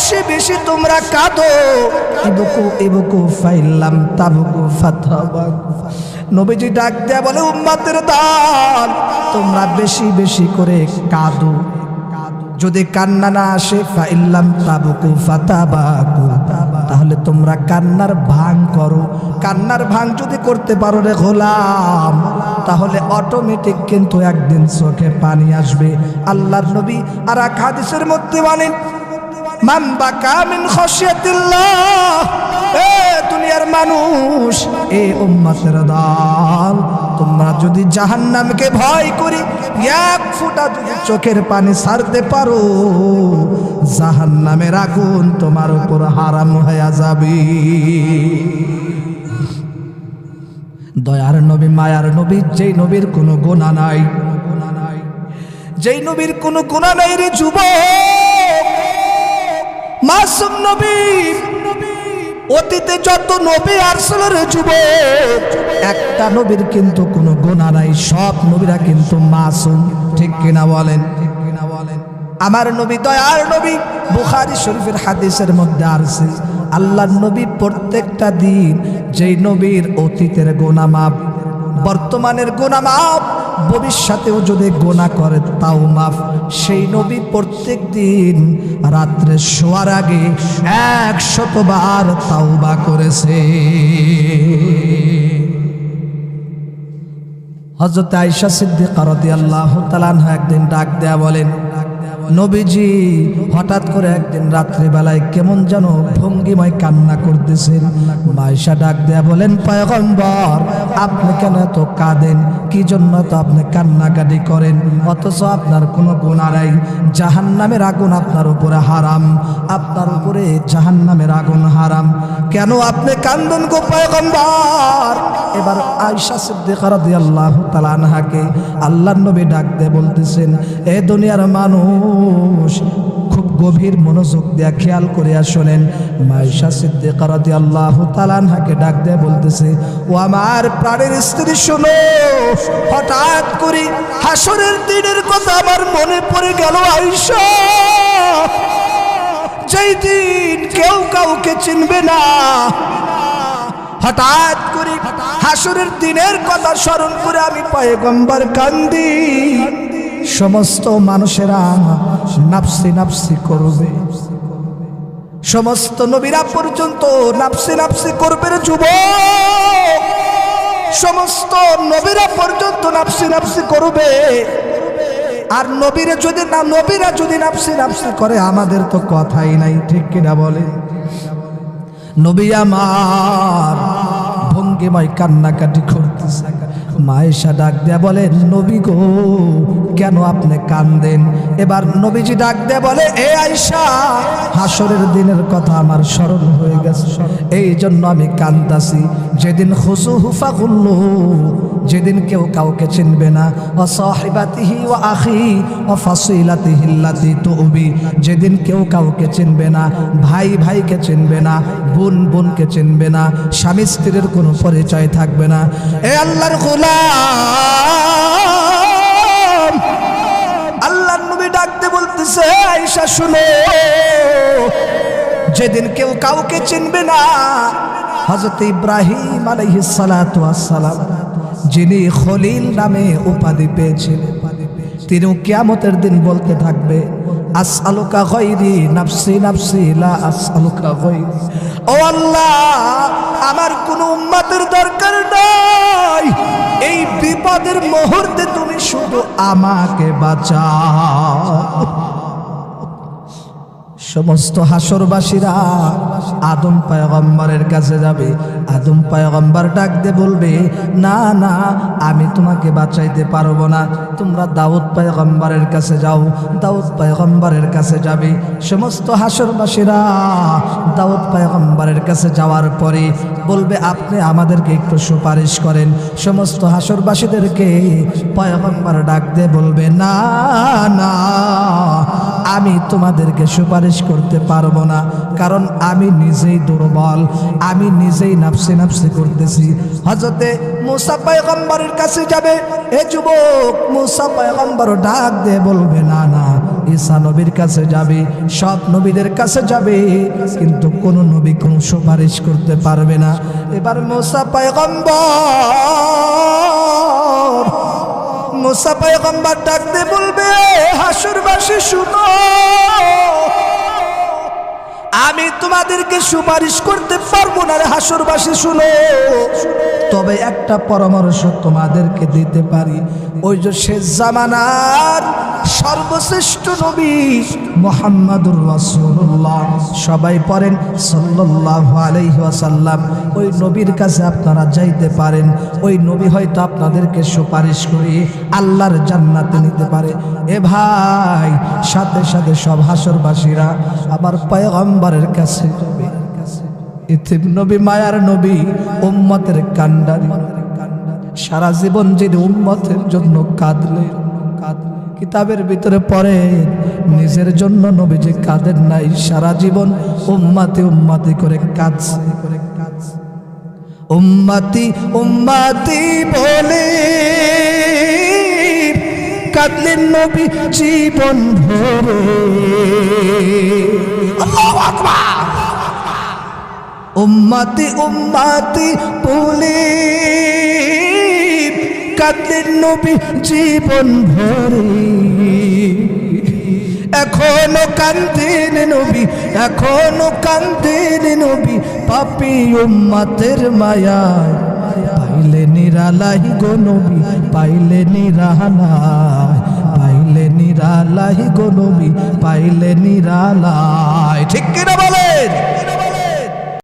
বেশি বেশি তোমরা কাঁদো। ইবকু ইবকু ফাইল্লাম তাবকু ফাতাবাকু। নবীজি ডাক দেয়া বলে, উম্মতের দল তোমরা বেশি বেশি করে কাঁদো, যদি কান্না না আসে ফাইল্লাম তাবকু ফাতাবাকু, তাহলে তোমরা কান্নার ভাঙ করো। কান্নার ভাঙ যদি করতে পারো রে গোলাম, তাহলে অটোমেটিক কিন্তু একদিন চোখে পানি আসবে। আল্লাহর নবী আর এক হাদিসের মধ্যে বলেন, মান বাকা মিন খাশিয়াতিল্লাহ। এ দুনিয়ার মানুষ, এ উম্মতের দল, তোমরা যদি জাহান্নামকে ভয় করি এক ফোঁটা যদি চোখের পানি ছাড়তে পারো, জাহান্নামের আগুন তোমার উপর হারাম হয়ে যাবে। দয়ার নবী, মায়ার নবী, যেই নবীর কোনো গুনাহ নাই, যেই নবীর কোনো গুনাহ নাই রে যুবক, মাসুম নবী। অতীতে যত নবী আসল রে যুবক, একটা নবীর কিন্তু কোনো গুনাহ নাই, সব নবীরা কিন্তু মাসুম। ঠিক কিনা বলেন? আমার নবী, দয়ার নবী, বুখারী শরীফের হাদিসের মধ্যে আছে, আল্লাহর নবী প্রত্যেকটা দিন যেই নবীর অতীতের গুনাহ মাফ, বর্তমানের গুনাহ মাফ, ভবিষ্যতেও যদি গুনাহ করে তাও মাফ, সেই নবী প্রত্যেক দিন রাত্রে শোয়ার আগে 100 বার তাওবা করেছে। হযরত আয়েশা সিদ্দিকা রাদিয়াল্লাহু তাআলা আনহা একদিন ডাক দেয়া বলেন, নবীজি হঠাৎ করে একদিন রাত্রিবেলায় কেমন যেন ভঙ্গিময় কান্না করতেছেন। আয়েশা ডাক দেয়া বলেন, পয়গম্বর আপনি কেন এত কাঁদেন? কি জন্য তো আপনি কান্নাকাটি করেন? অথচ আপনার কোনো গুনাহ নাই, জাহান্নামের আগুন আপনার উপরে হারাম, আপনার উপরে জাহান্নামের আগুন হারাম, কেন আপনি কান্দেন গো পয়গম্বর? এবার আয়েশা সিদ্দিকা রাদিয়াল্লাহু তাআলা আনহাকে আল্লাহর নবী ডাক দিয়ে বলতেছেন, এ দুনিয়ার মানুষ, খুব গভীর মনোযোগ দিয়ে খেয়াল করে শোনেন। আয়েশা সিদ্দিকা রাদিয়াল্লাহু তাআলা আনহাকে ডাক দিয়ে বলতেছে, ও আমার প্রাণের স্ত্রী শোনো, হঠাৎ করে হাসরের দিনের কথা আমার মনে পড়ে গেল আয়েশা। যেই দিন কেউ কাউকে চিনবে না, হঠাৎ করে হাসরের দিনের কথা স্মরণ করে আমি পয়গম্বর কান্দি। সমস্ত মানুষেরা নাফসি নাফসি করবে, সমস্ত নবীরা পর্যন্ত নাফসি নাফসি করবে রে যুবক, সমস্ত নবীরা পর্যন্ত নাফসি নাফসি করবে। আর নবীরা যদি নাফসি নাফসি করে, আমাদের তো কথাই নাই। ঠিক কিনা বলে? নবী আমার ভঙ্গিময় কান্নাকাটি করতেছে। আয়েশা ডাক দেয়া বলে, নবী গো কেন আপনি কান্দেন? এবার নবীজি ডাক দেয়া বলে, এ আয়েশা, হাসরের দিনের কথা আমার স্মরণ হয়ে গেছে, এই জন্য আমি কান্দাছি। যেদিন খুসুহু ফাগুল্লু, যেদিন কেউ কাউকে চিনবে না, ওয়া সাহিবাতিহি ওয়া আখি ওয়া ফাসিলাতিহি আল্লাতী তুবি, যেদিন কেউ কাউকে চিনবে না, ভাই ভাইকে চিনবে না, বোন বোনকে চিনবে না, স্বামী স্ত্রীর কোনো পরিচয় থাকবে না। এ আল্লাহর গোলাম, আল্লাহর নবী ডাকতে বলতেছে, আয়েশা শুনো, যেদিন কেউ কাউকে চিনবে না, হযরত ইব্রাহিম আলাইহিস সালাতু ওয়াস সালাম, যিনি খলিল নামে উপাধি পেয়েছিলেন, তিনি কিয়ামতের দিন বলতে থাকবে, আসআলুকা গায়রি নাফসি নাফসি লা আসআলুকা গায়রি। ও আল্লাহ, আমার কোনো উম্মতের দরকার নাই, এই বিপদের মুহূর্তে তুমি শুধু আমাকে বাঁচাও। সমস্ত হাসরবাসীরা আদম পয়গম্বরের কাছে যাবে। আদম পয়গম্বর ডাক দিয়ে বলবে, না না, আমি তোমাকে বাঁচাইতে পারবো না, তোমরা দাউদ পয়গম্বরের কাছে যাও। দাউদ পয়গম্বরের কাছে যাবে। সমস্ত হাসরবাসীরা দাউদ পয়গম্বরের কাছে যাওয়ার পরে বলবে, আপনি আমাদেরকে একটু সুপারিশ করেন। সমস্ত হাসরবাসীদেরকে পয়গম্বর ডাক দিয়ে বলবে, না না, আমি তোমাদেরকে সুপারিশ করতে পারবো না, কারণ আমি নিজেই দুর্বল, আমি নিজেই নাফসি নাফসি করতেছি। হযরতে মূসা পয়গম্বরের কাছে যাবে। এ যুবক, মূসা পয়গম্বর ডাক দিয়ে বলবে, না না, ঈসা নবীর কাছে যাবে, সব নবীদের কাছে যাবে, কিন্তু কোন নবী কোন সুপারিশ করতে পারবে না। এবার মুসা পয়গম্বর ডাক দিয়ে বলবে, হাসরবাসী শুনো, আমি তোমাদেরকে সুপারিশ করতে পারবো না রে হাসরবাসী শুনো, তবে একটা পরামর্শ তোমাদেরকে দিতে পারি। ওই যে শেষ জামানার সর্বশ্রেষ্ঠ নবী মুহাম্মাদুর রাসূলুল্লাহ, সবাই পড়েন সাল্লাল্লাহু আলাইহি ওয়াসাল্লাম, ওই নবীর কাছে আপনারা যাইতে পারেন। ওই নবী হয়তো আপনাদেরকে সুপারিশ করে আল্লাহর জান্নাতে নিতে পারে। এ ভাই, সাথে সাথে সব হাসরবাসীরা আবার পয়গম্বরের কাছে যাবে। ইতিম নবী, মায়ার নবী, উম্মতের কান্ডারি, সারা জীবন যিনি উম্মতের জন্য কাঁদলেন। কিতাবের ভিতরে পড়ে, নিজের জন্য নবী যে কাঁদেন নাই, সারা জীবন উম্মতি উম্মতি করে কাঁদছে। উম্মতি উম্মতি বলে কাঁদলেন নবী জীবন ভরে। আল্লাহু আকবার। উম্মতি উম্মতি বলে কাঁদলেন নবী জীবন ভরে। এখনো কান্দেন নবী, এখনো কান্দেন নবী, পাপী উম্মতের মায়া পাইলে নিরালাই গো নবী, পাইলে নিরালাই, পাইলে নিরালাই গো নবী, পাইলে নিরালাই। ঠিক কিনা বলেন?